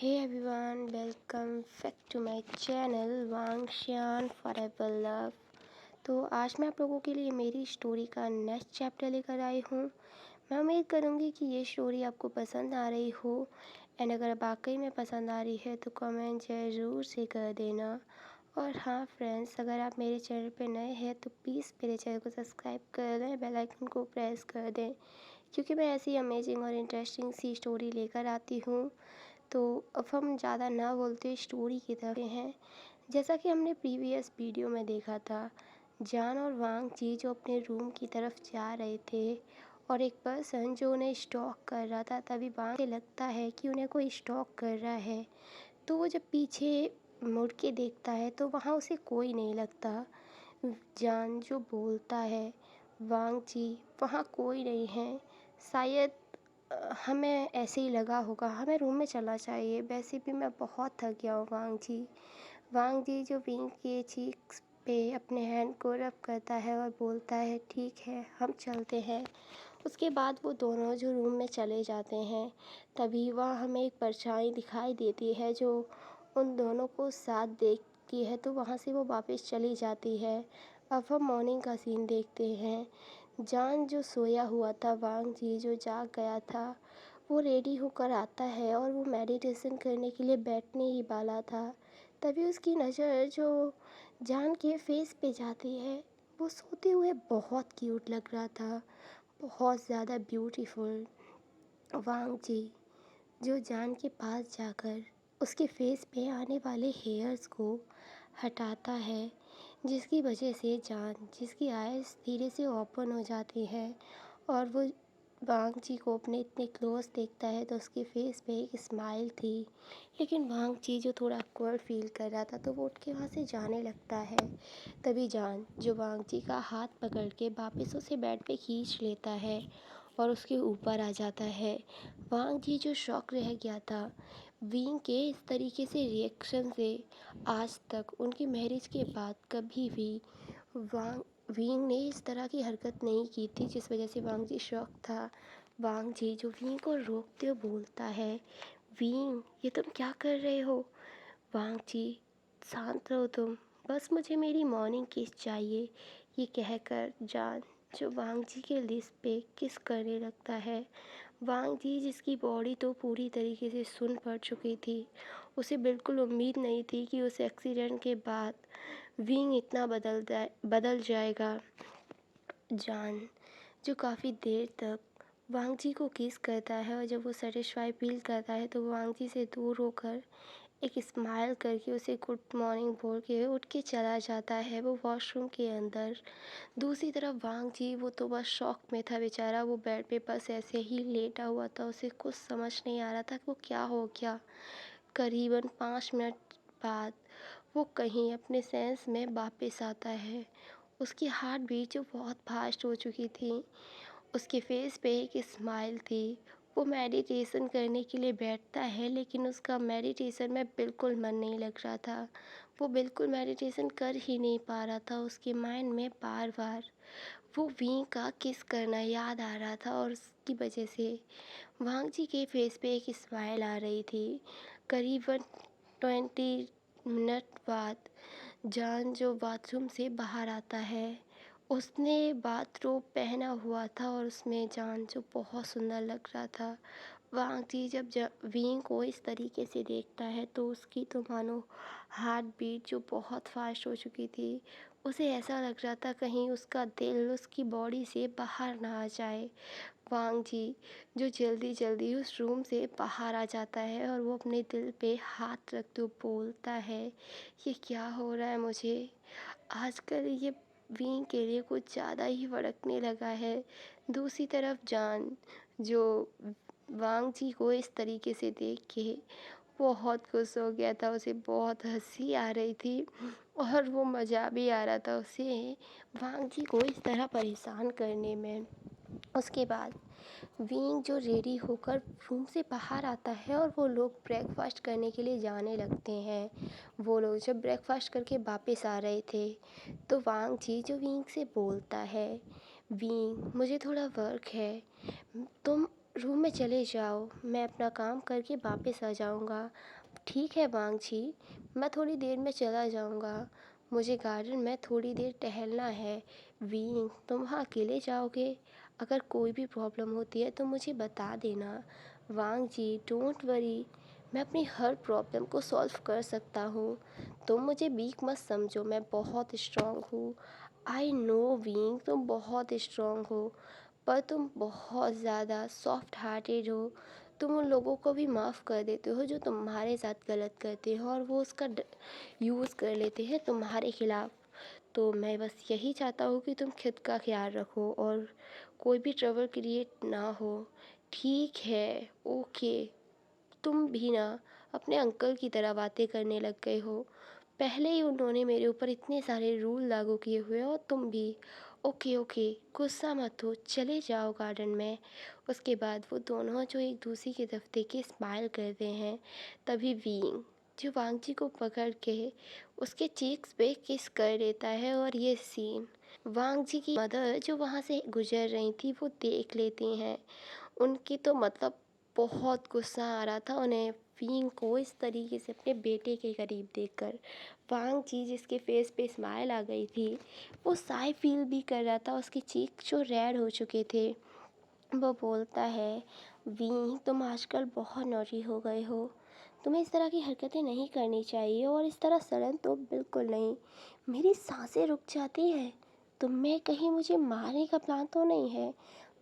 Hey everyone, welcome back to my channel Wangxian forever love. तो आज मैं आप लोगों के लिए मेरी स्टोरी का नेक्स्ट चैप्टर लेकर आई हूँ। मैं उम्मीद करूँगी कि ये स्टोरी आपको पसंद आ रही हो एंड अगर वाकई में पसंद आ रही है तो कमेंट ज़रूर से कर देना। और हाँ फ्रेंड्स, अगर आप मेरे चैनल पे नए हैं तो प्लीज़ मेरे चैनल को सब्सक्राइब कर दें, बेल आइकन को प्रेस कर दें, क्योंकि मैं ऐसी अमेजिंग और इंटरेस्टिंग सी स्टोरी लेकर आती हूँ। तो अब हम ज़्यादा ना बोलते स्टोरी की तरफ हैं। जैसा कि हमने प्रीवियस वीडियो में देखा था, जान और वांग जी जो अपने रूम की तरफ जा रहे थे और एक पर्सन जो उन्हें स्टॉक कर रहा था, तभी वांग से लगता है कि उन्हें कोई स्टॉक कर रहा है। तो वो जब पीछे मुड़ के देखता है तो वहाँ उसे कोई नहीं लगता। जान जो बोलता है, वांग जी वहाँ कोई नहीं है, शायद हमें ऐसे ही लगा होगा, हमें रूम में चलना चाहिए, वैसे भी मैं बहुत थक गया हूँ वांग जी। वांग जी जो विंग के चीक्स पे अपने हैंड को रब करता है और बोलता है ठीक है हम चलते हैं। उसके बाद वो दोनों जो रूम में चले जाते हैं, तभी वहाँ हमें एक परछाई दिखाई देती है जो उन दोनों को साथ देखती है, तो वहाँ से वो वापस चली जाती है। अब हम मॉर्निंग का सीन देखते हैं। जान जो सोया हुआ था, वांग जी जो जाग गया था, वो रेडी होकर आता है और वो मेडिटेशन करने के लिए बैठने ही वाला था। तभी उसकी नज़र जो जान के फेस पे जाती है। वो सोते हुए बहुत क्यूट लग रहा था, बहुत ज़्यादा ब्यूटीफुल। वांग जी जो जान के पास जाकर उसके फेस पे आने वाले हेयर्स को हटाता है, जिसकी वजह से जान जिसकी आइज़ धीरे से ओपन हो जाती है और वो वांग जी को अपने इतने क्लोज देखता है तो उसके फेस पे एक स्माइल थी। लेकिन वांग जी जो थोड़ा ऑकवर्ड फील कर रहा था तो वो उठ के वहाँ से जाने लगता है। तभी जान जो वांग जी का हाथ पकड़ के वापस उसे बेड पे खींच लेता है और उसके ऊपर आ जाता है। वांग जी जो शॉक रह गया था विंग के इस तरीके से रिएक्शन से, आज तक उनकी मैरिज के बाद कभी भी वांग विंग ने इस तरह की हरकत नहीं की थी, जिस वजह से वांग जी शॉक था। वांग जी जो विंग को रोकते हुए बोलता है, विंग ये तुम क्या कर रहे हो? वांग जी शांत रहो तुम, बस मुझे मेरी मॉर्निंग किस चाहिए। ये कहकर जान जो वांग जी के लिप्स पे किस करने लगता है। वांग जी जिसकी बॉडी तो पूरी तरीके से सुन पड़ चुकी थी, उसे बिल्कुल उम्मीद नहीं थी कि उस एक्सीडेंट के बाद विंग इतना बदल जाएगा। जान जो काफ़ी देर तक वांग जी को किस करता है और जब वो सेटिस्फाई फील करता है तो वो वांग जी से दूर होकर एक स्माइल करके उसे गुड मॉर्निंग बोल के उठ के चला जाता है वो वॉशरूम के अंदर। दूसरी तरफ वांग जी वो तो बस शॉक में था बेचारा, वो बेड पे बस ऐसे ही लेटा हुआ था, उसे कुछ समझ नहीं आ रहा था कि वो क्या हो गया। करीबन 5 मिनट बाद वो कहीं अपने सेंस में वापस आता है। उसकी हार्ट बीट जो बहुत फास्ट हो चुकी थी, उसके फेस पे एक स्माइल थी। वो मेडिटेशन करने के लिए बैठता है लेकिन उसका मेडिटेशन में बिल्कुल मन नहीं लग रहा था। वो बिल्कुल मेडिटेशन कर ही नहीं पा रहा था। उसके माइंड में बार बार वो वी का किस करना याद आ रहा था और उसकी वजह से वांग जी के फेस पे एक स्माइल आ रही थी। करीबन 20 मिनट बाद जान जो बाथरूम से बाहर आता है, उसने बाथरोब पहना हुआ था और उसमें जान जो बहुत सुंदर लग रहा था। वांग जी जब वीं को इस तरीके से देखता है तो उसकी तो मानो हार्ट बीट जो बहुत फास्ट हो चुकी थी। उसे ऐसा लग रहा था कहीं उसका दिल उसकी बॉडी से बाहर ना आ जाए। वांग जी जो जल्दी जल्दी उस रूम से बाहर आ जाता है और वो अपने दिल पे हाथ रखते हुए बोलता है, ये क्या हो रहा है मुझे आजकल? ये वी के लिए कुछ ज़्यादा ही भड़कने लगा है। दूसरी तरफ जान जो वांग जी को इस तरीके से देख के बहुत खुश हो गया था, उसे बहुत हंसी आ रही थी और वो मज़ा भी आ रहा था उसे वांग जी को इस तरह परेशान करने में। उसके बाद विंग जो रेडी होकर रूम से बाहर आता है और वो लोग ब्रेकफास्ट करने के लिए जाने लगते हैं। वो लोग जब ब्रेकफास्ट करके वापस आ रहे थे तो वांग जी जो विंग से बोलता है, विंग मुझे थोड़ा वर्क है, तुम रूम में चले जाओ, मैं अपना काम करके वापस आ जाऊँगा। ठीक है वांग जी, मैं थोड़ी देर में चला जाऊँगा। मुझे गार्डन में थोड़ी देर टहलना है। वींग, तुम वहाँ अकेले जाओगे? अगर कोई भी प्रॉब्लम होती है तो मुझे बता देना। वांग जी, डोंट वरी, मैं अपनी हर प्रॉब्लम को सॉल्व कर सकता हूँ। तुम मुझे वीक मत समझो, मैं बहुत स्ट्रांग हूँ। आई नो वींग, तुम बहुत स्ट्रांग हो, पर तुम बहुत ज़्यादा सॉफ्ट हार्टेड हो। तुम उन लोगों को भी माफ़ कर देते हो जो तुम्हारे साथ गलत करते हो, और वो उसका यूज़ कर लेते हैं तुम्हारे खिलाफ़। तो मैं बस यही चाहता हूँ कि तुम खुद का ख्याल रखो और कोई भी ट्रबल क्रिएट ना हो। ठीक है, ओके। तुम भी ना अपने अंकल की तरह बातें करने लग गए हो। पहले ही उन्होंने मेरे ऊपर इतने सारे रूल लागू किए हुए हैं, और तुम भी। ओके ओके, गुस्सा मत हो, चले जाओ गार्डन में। उसके बाद वो दोनों जो एक दूसरे की तरफ देख के स्माइल करते हैं। तभी वींग जो वांग जी को पकड़ के उसके चीक्स पे किस कर देता है, और ये सीन वांग जी की मदर जो वहाँ से गुजर रही थी वो देख लेती हैं। उनकी तो मतलब बहुत गुस्सा आ रहा था उन्हें वींग को इस तरीके से अपने बेटे के करीब देखकर। वांग जी जिसके फेस पे स्माइल आ गई थी, वो साय फील भी कर रहा था, उसके चीक जो रेड हो चुके थे। वो बोलता है, वींग तुम आजकल बहुत नॉटी हो गए हो। तुम्हें इस तरह की हरकतें नहीं करनी चाहिए, और इस तरह सड़न तो बिल्कुल नहीं। मेरी सांसें रुक जाती हैं। तुम में कहीं मुझे मारने का प्लान तो नहीं है?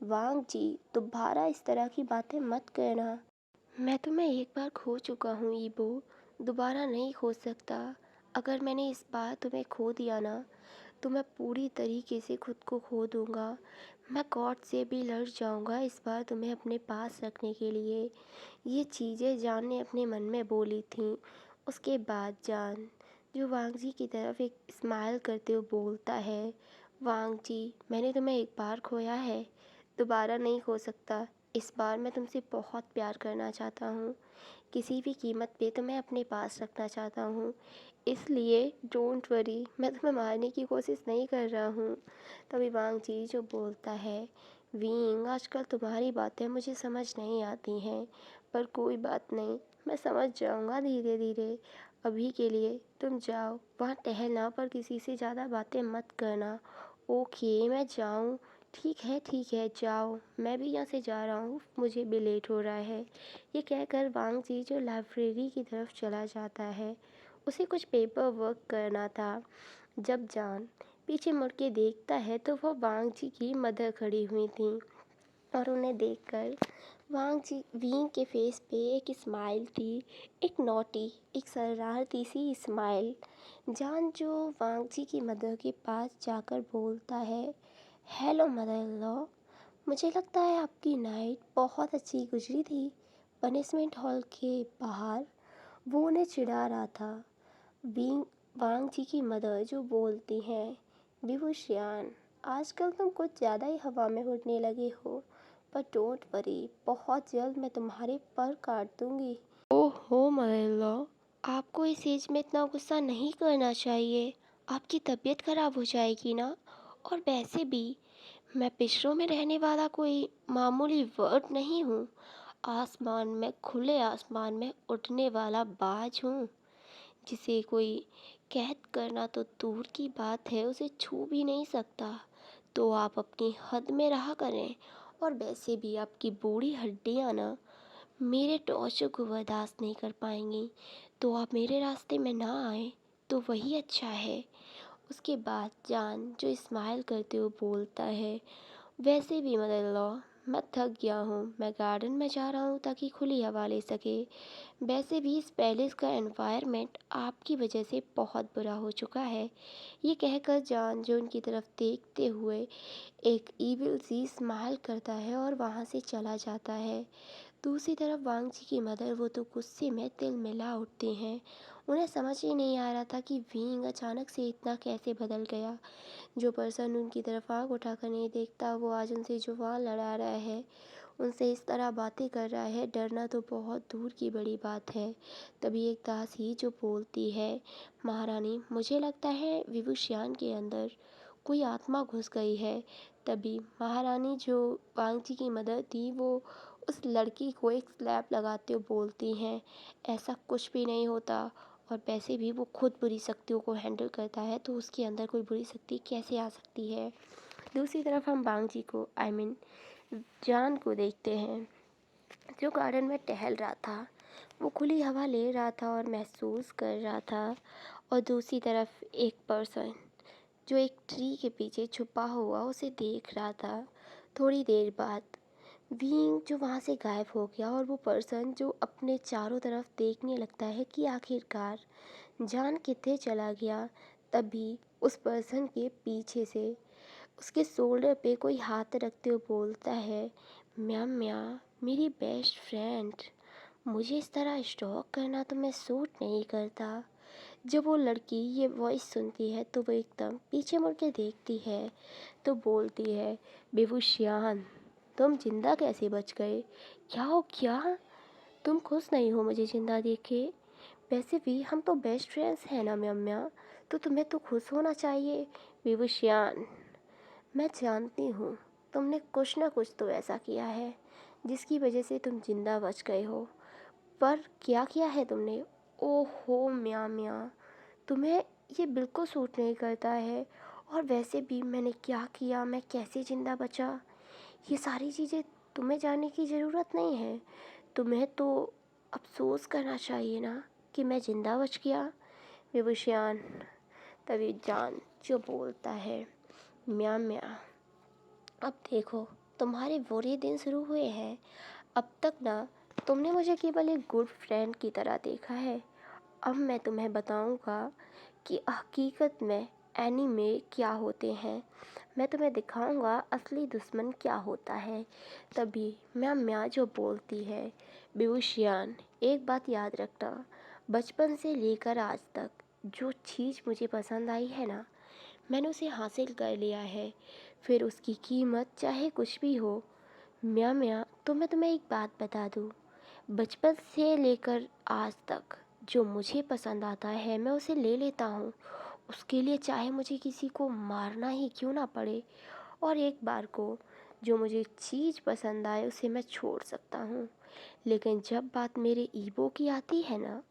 वांग जी, दोबारा इस तरह की बातें मत करना। मैं तुम्हें एक बार खो चुका हूँ ईबो, दोबारा नहीं खो सकता। अगर मैंने इस बार तुम्हें खो दिया ना, तो मैं पूरी तरीके से खुद को खो दूँगा। मैं गॉड से भी लड़ जाऊँगा इस बार तुम्हें अपने पास रखने के लिए। ये चीज़ें जान ने अपने मन में बोली थीं। उसके बाद जान जो वांग जी की तरफ एक स्माइल करते हुए बोलता है, वांग जी, मैंने तुम्हें एक बार खोया है, दोबारा नहीं खो सकता। इस बार मैं तुमसे बहुत प्यार करना चाहता हूँ। किसी भी कीमत पे तुम्हें अपने पास रखना चाहता हूँ। इसलिए डोंट वरी, मैं तुम्हें मारने की कोशिश नहीं कर रहा हूँ। तभी वांग जी जो बोलता है, वींग आजकल तुम्हारी बातें मुझे समझ नहीं आती हैं, पर कोई बात नहीं, मैं समझ जाऊँगा धीरे धीरे। अभी के लिए तुम जाओ, वहाँ टहलना, पर किसी से ज़्यादा बातें मत करना। ओके, मैं जाऊँ? ठीक है, जाओ, मैं भी यहाँ से जा रहा हूँ, मुझे भी लेट हो रहा है। ये कहकर वांग जी जो लाइब्रेरी की तरफ चला जाता है। उसे कुछ पेपर वर्क करना था। जब जान पीछे मुड़ के देखता है तो वह वांग जी की मदर खड़ी हुई थी, और उन्हें देखकर वांग जी वींग के फेस पे एक स्माइल थी, एक नॉटी, एक शरारती सी स्माइल। जान जो वांग जी की मदर के पास जाकर बोलता है, हेलो मदर इन लॉ, मुझे लगता है आपकी नाइट बहुत अच्छी गुजरी थी। पनिशमेंट हॉल के बाहर वो उन्हें चिढ़ा रहा था। बींग वांग जी की मदर जो बोलती हैं, विभूषियान, आजकल तुम कुछ ज़्यादा ही हवा में उड़ने लगे हो, पर डोंट वरी, बहुत जल्द मैं तुम्हारे पर काट दूंगी। ओहो मदर-इन-लॉ, आपको इस एज में इतना गुस्सा नहीं करना चाहिए। आपकी तबीयत खराब हो जाएगी ना। और वैसे भी मैं पिंजरों में रहने वाला कोई मामूली बर्ड नहीं हूँ। आसमान में, खुले आसमान में उड़ने वाला बाज हूँ, जिसे कोई कैद करना तो दूर की बात है, उसे छू भी नहीं सकता। तो आप अपनी हद में रहा करें। और वैसे भी आपकी बूढ़ी हड्डियाँ ना मेरे टॉर्चर को बर्दाश्त नहीं कर पाएंगी, तो आप मेरे रास्ते में ना आए तो वही अच्छा है। उसके बाद जान जो स्माइल करते हुए बोलता है, वैसे भी मदर लॉ, मैं थक गया हूँ, मैं गार्डन में जा रहा हूँ ताकि खुली हवा ले सके। वैसे भी इस पैलेस का एनवायरनमेंट आपकी वजह से बहुत बुरा हो चुका है। ये कहकर जान जो उनकी तरफ देखते हुए एक ईविल सी स्माइल करता है और वहाँ से चला जाता है। दूसरी तरफ वांग जी की मदर वो तो गुस्से में तिलमिला उठती हैं। उन्हें समझ ही नहीं आ रहा था कि वींग अचानक से इतना कैसे बदल गया। जो पर्सन उनकी तरफ आँख उठाकर नहीं देखता, वो आज उनसे जुबान लड़ा रहा है, उनसे इस तरह बातें कर रहा है। डरना तो बहुत दूर की बड़ी बात है। तभी एक दासी जो बोलती है, महारानी, मुझे लगता है विभूषियान के अंदर कोई आत्मा घुस गई है। तभी महारानी जो वांग जी की मदर थी वो उस लड़की को एक स्लैप लगाते हुए बोलती हैं, ऐसा कुछ भी नहीं होता, और वैसे भी वो खुद बुरी शक्तियों को हैंडल करता है, तो उसके अंदर कोई बुरी शक्ति कैसे आ सकती है। दूसरी तरफ हम बांग जी को जान को देखते हैं, जो गार्डन में टहल रहा था। वो खुली हवा ले रहा था और महसूस कर रहा था। और दूसरी तरफ एक पर्सन जो एक ट्री के पीछे छुपा हुआ उसे देख रहा था। थोड़ी देर बाद बीइंग जो वहाँ से गायब हो गया, और वो पर्सन जो अपने चारों तरफ देखने लगता है कि आखिरकार जान कितने चला गया। तभी उस पर्सन के पीछे से उसके शोल्डर पे कोई हाथ रखते हुए बोलता है, म्या म्या, मेरी बेस्ट फ्रेंड, मुझे इस तरह स्टॉक करना तो मैं सूट नहीं करता। जब वो लड़की ये वॉइस सुनती है तो वो एकदम पीछे मुड़ के देखती है, तो बोलती है, बेबूशियान, तुम जिंदा कैसे बच गए? क्या हो क्या? तुम खुश नहीं हो मुझे जिंदा देखे? वैसे भी हम तो बेस्ट फ्रेंड्स हैं ना म्या, तो तुम्हें तो खुश होना चाहिए। बेबूशियान, मैं जानती हूँ तुमने कुछ ना कुछ तो ऐसा किया है जिसकी वजह से तुम जिंदा बच गए हो, पर क्या किया है तुमने? ओहो म्या, तुम्हें ये बिल्कुल सूट नहीं करता है। और वैसे भी मैंने क्या किया, मैं कैसे ज़िंदा बचा, ये सारी चीज़ें तुम्हें जानने की ज़रूरत नहीं है। तुम्हें तो अफसोस करना चाहिए ना कि मैं ज़िंदा बच गया। विभूषियान, तभी जान जो बोलता है, म्या, अब देखो तुम्हारे बुरे दिन शुरू हुए हैं। अब तक ना तुमने मुझे केवल एक गुड फ्रेंड की तरह देखा है। अब मैं तुम्हें बताऊंगा कि हकीकत में एनीमे क्या होते हैं। मैं तुम्हें दिखाऊंगा असली दुश्मन क्या होता है। तभी म्या जो बोलती है, बेबूशियान, एक बात याद रखना, बचपन से लेकर आज तक जो चीज़ मुझे पसंद आई है ना, मैंने उसे हासिल कर लिया है, फिर उसकी कीमत चाहे कुछ भी हो। म्या तो मैं तुम्हें एक बात बता दूँ, बचपन से लेकर आज तक जो मुझे पसंद आता है मैं उसे ले लेता हूँ, उसके लिए चाहे मुझे किसी को मारना ही क्यों ना पड़े। और एक बार को जो मुझे चीज़ पसंद आए उसे मैं छोड़ सकता हूँ। लेकिन जब बात मेरे ईबो की आती है ना,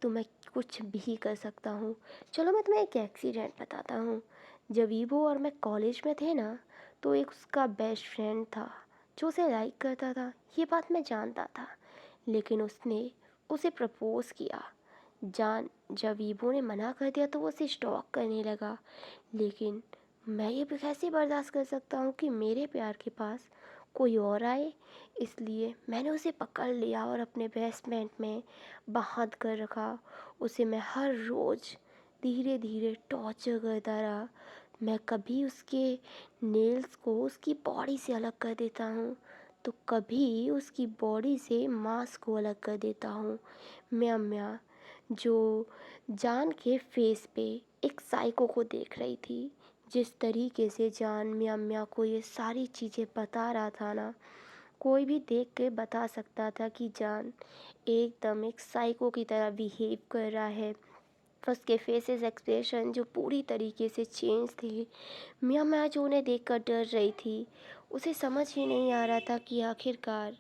तो मैं कुछ भी कर सकता हूँ। चलो मैं तुम्हें एक एक्सीडेंट बताता हूँ। जब ईबो और मैं कॉलेज में थे ना, तो एक उसका बेस्ट फ्रेंड था जो उसे लाइक करता था। ये बात मैं जानता था, लेकिन उसने उसे प्रपोज़ किया। जब ईबो ने मना कर दिया तो वो उसे स्टॉक करने लगा। लेकिन मैं ये भी कैसे बर्दाश्त कर सकता हूँ कि मेरे प्यार के पास कोई और आए। इसलिए मैंने उसे पकड़ लिया और अपने बेसमेंट में बांध कर रखा। उसे मैं हर रोज़ धीरे धीरे टॉर्चर करता रहा। मैं कभी उसके नेल्स को उसकी बॉडी से अलग कर देता हूँ, तो कभी उसकी बॉडी से मांस को अलग कर देता हूँ। म्या जो जान के फेस पे एक साइको को देख रही थी, जिस तरीके से जान म्या को ये सारी चीज़ें बता रहा था ना, कोई भी देख के बता सकता था कि जान एकदम एक साइको की तरह बिहेव कर रहा है। उसके फेसेस एक्सप्रेशन जो पूरी तरीके से चेंज थे। मिया जो उन्हें देखकर डर रही थी, उसे समझ ही नहीं आ रहा था कि आखिरकार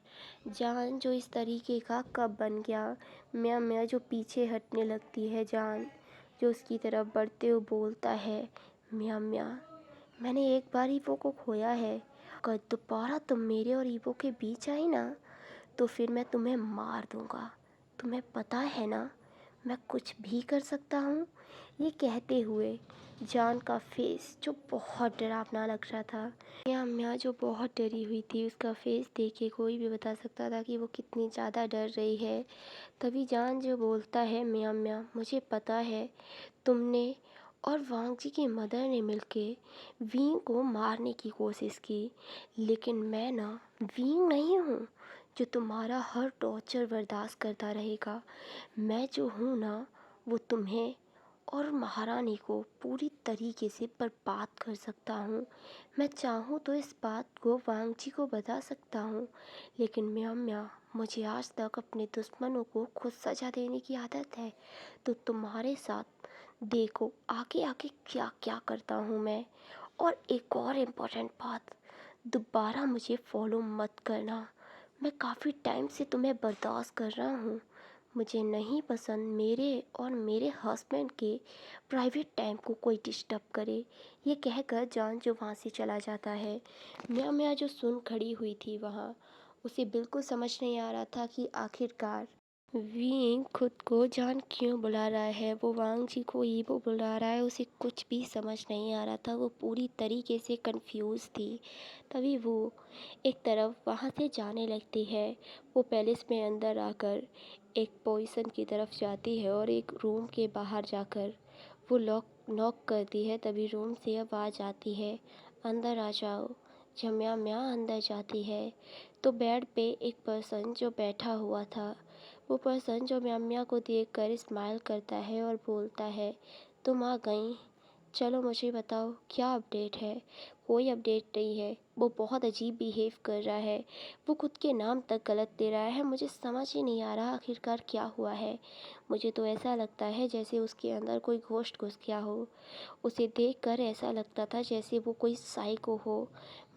जान जो इस तरीके का कब बन गया। मिया जो पीछे हटने लगती है, जान जो उसकी तरफ बढ़ते हुए बोलता है, मिया मैंने एक बार ईवो को खोया है, अगर दोबारा तुम मेरे और ईवो के बीच आई ना, तो फिर मैं तुम्हें मार दूंगा। तुम्हें पता है ना, मैं कुछ भी कर सकता हूँ। ये कहते हुए जान का फेस जो बहुत डरावना लग रहा था, म्या जो बहुत डरी हुई थी, उसका फेस देख के कोई भी बता सकता था कि वो कितनी ज़्यादा डर रही है। तभी जान जो बोलता है, म्या मुझे पता है तुमने और वांग जी की मदर ने मिलके वींग को मारने की कोशिश की, लेकिन मैं ना वींग नहीं हूँ जो तुम्हारा हर टॉर्चर बर्दाश्त करता रहेगा। मैं जो हूँ ना, वो तुम्हें और महारानी को पूरी तरीके से बर्बाद कर सकता हूँ। मैं चाहूँ तो इस बात को वांग जी को बता सकता हूँ, लेकिन म्या मुझे आज तक अपने दुश्मनों को खुद सजा देने की आदत है। तो तुम्हारे साथ देखो आगे आगे क्या क्या करता हूँ मैं। और एक और इम्पोर्टेंट बात, दोबारा मुझे फॉलो मत करना। मैं काफ़ी टाइम से तुम्हें बर्दाश्त कर रहा हूँ। मुझे नहीं पसंद मेरे और मेरे हस्बैंड के प्राइवेट टाइम को कोई डिस्टर्ब करे। ये कहकर जॉन जो वहाँ से चला जाता है। मैं जो सुन खड़ी हुई थी वहाँ, उसे बिल्कुल समझ नहीं आ रहा था कि आखिरकार विंग खुद को जान क्यों बुला रहा है, वो वांग जी को ईवो बुला रहा है। उसे कुछ भी समझ नहीं आ रहा था, वो पूरी तरीके से कंफ्यूज थी। तभी वो एक तरफ वहाँ से जाने लगती है। वो पैलेस में अंदर आकर एक पोजीशन की तरफ जाती है और एक रूम के बाहर जाकर वो लॉक नॉक करती है। तभी रूम से आवाज़ आती है, अंदर आ जाओ। जब म्या म्या अंदर जाती है तो बेड पे एक पर्सन जो बैठा हुआ था, वो पर्सन जो म्या को देखकर स्माइल करता है और बोलता है, तुम आ गई, चलो मुझे बताओ क्या अपडेट है। कोई अपडेट नहीं है। वो बहुत अजीब बिहेव कर रहा है। वो खुद के नाम तक गलत दे रहा है। मुझे समझ ही नहीं आ रहा आखिरकार क्या हुआ है। मुझे तो ऐसा लगता है जैसे उसके अंदर कोई घोस्ट घुस गया हो। उसे देखकर ऐसा लगता था जैसे वो कोई साइको हो।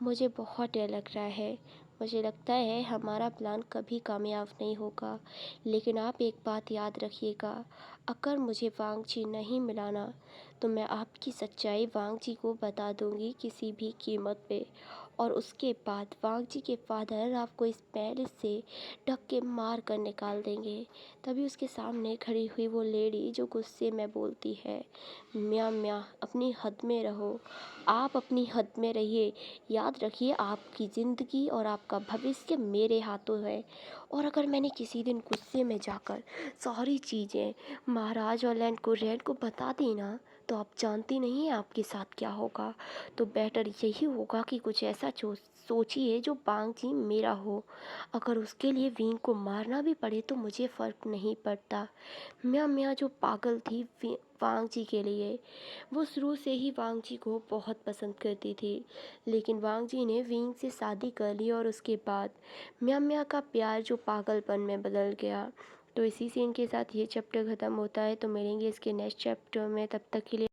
मुझे बहुत डर लग रहा है। मुझे लगता है हमारा प्लान कभी कामयाब नहीं होगा। लेकिन आप एक बात याद रखिएगा, अगर मुझे वांग जी नहीं मिलाना तो मैं आपकी सच्चाई वांग जी को बता दूंगी किसी भी कीमत पे। और उसके बाद वांग जी के फादर आपको इस पैलेस से ढक के मार कर निकाल देंगे। तभी उसके सामने खड़ी हुई वो लेडी जो गुस्से में बोलती है, म्या म्या अपनी हद में रहो, आप अपनी हद में रहिए। याद रखिए आपकी ज़िंदगी और आपका भविष्य मेरे हाथों है। और अगर मैंने किसी दिन गुस्से में जाकर सारी चीज़ें महाराज और लैंड को रेड को बता दी ना, तो आप जानती नहीं हैं आपके साथ क्या होगा। तो बेटर यही होगा कि कुछ ऐसा सोचिए जो बांग जी मेरा हो। अगर उसके लिए विंग को मारना भी पड़े तो मुझे फ़र्क नहीं पड़ता। म्या जो पागल थी वांग जी के लिए, वो शुरू से ही वांग जी को बहुत पसंद करती थी। लेकिन वांग जी ने विंग से शादी कर ली और उसके बाद म्या का प्यार जो पागलपन में बदल गया। तो इसी सीन के साथ ये चैप्टर ख़त्म होता है। तो मिलेंगे इसके नेक्स्ट चैप्टर में, तब तक के लिए